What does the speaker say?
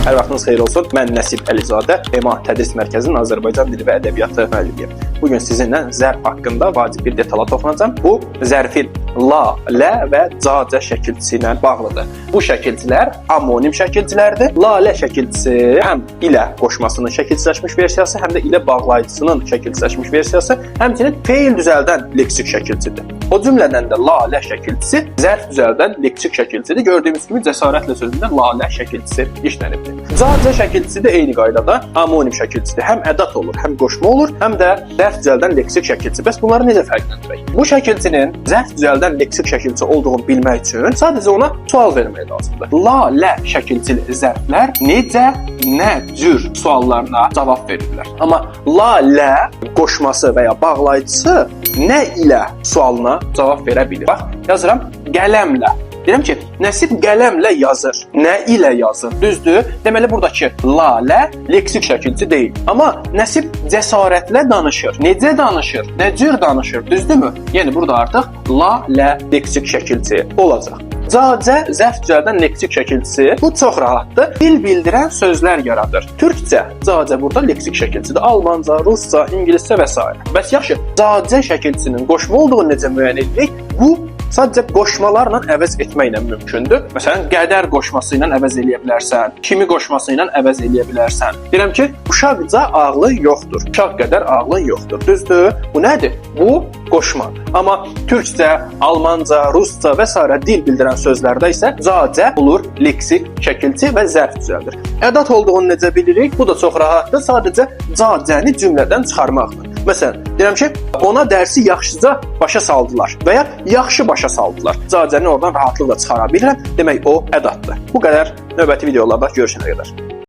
Hər vaxtınız xeyir olsun. Mən Nəsib Əlizadə, EMA Tədris Mərkəzinin Azərbaycan dili və ədəbiyyatı müəllimiyəm. Bugün sizinlə zərf haqqında vacib bir detala toxunacağam. Bu, zərfin la, lə və ca şəkilçisi ilə bağlıdır. Bu şəkilçilər amonim şəkilçilərdir. La, lə şəkilçisi həm ilə qoşmasının şəkilçiləşmiş versiyası, həm də ilə bağlayıcısının şəkilçiləşmiş versiyası, həmçinin feil düzəldən leksik şəkilçidir. O cümlədən də la, lə şəkilçisi zərf düzəldən leksik şəkilçidir. Gördüyümüz kimi cəsarətlə sözündə la, lə şəkilçisi işlənibdir. Ca şəkilçisi də eyni qaydada amonim şəkilçisidir. Həm ədat olur, həm qoşma olur, həm də zərf düzəldən leksik şəkilçi. Bəs bunları necə fərqləndirək? Bu şəkilçinin zərf düzəldən leksik şəkilçi olduğunu bilmək üçün sadəcə ona sual vermək lazımdır. La, lə şəkilçili zərflər necə, nə cür suallarına cavab verirlər. Amma la, lə qoşması və ya bağlayıcısı nə ilə sualına cavab verə bilir. Bax, yazıram qələmlə. Deyirəm ki, Nəsib qələmlə yazır. Nə ilə yazır? Düzdür? Deməli, buradakı la, lə leksik şəkilçi deyil. Amma Nəsib cəsarətlə danışır. Necə danışır? Nə cür danışır? Düzdürmü? Yəni, burada artıq la, lə leksik şəkilçi olacaq. Ca zərf düzəldən leksik şəkilçisi. Bu çox rahatdır. Dil bildirən sözlər yaradır. Türkcə ca burada leksik şəkilçidir. Almanca, rusca, ingiliscə və s. Bəs yaxşı, ca şəkilçisinin qoşma olduğunu necə müəyyən edirik? Bu sadəcə qoşmalarla əvəz etməklə mümkündür. Məsələn, qədər qoşması ilə əvəz eləyə bilərsən, kimi qoşması ilə əvəz eləyə bilərsən. Deyirəm ki, uşaqca ağlı yoxdur. Uşaq qədər ağlın yoxdur. Düzdür? Bu nədir? Bu qoşmadır. Amma türkcə, almanca, rusca və s. dil bildirən sözlərdə isə ca olur leksik şəkilçi və zərf düzəldir. Ədat olduğunu necə bilirik? Bu da çox rahatdır. Sadəcə ca-ni cümlədən çıxarmaqdır. Məsələn, deyirəm ki, ona dərsi yaxşıca başa saldılar və ya yaxşı başa saldılar. Ca-ni oradan rahatlıqla çıxara bilirəm. Demək, o ədatdır. Bu qədər. Növbəti videolarda görüşənə qədər.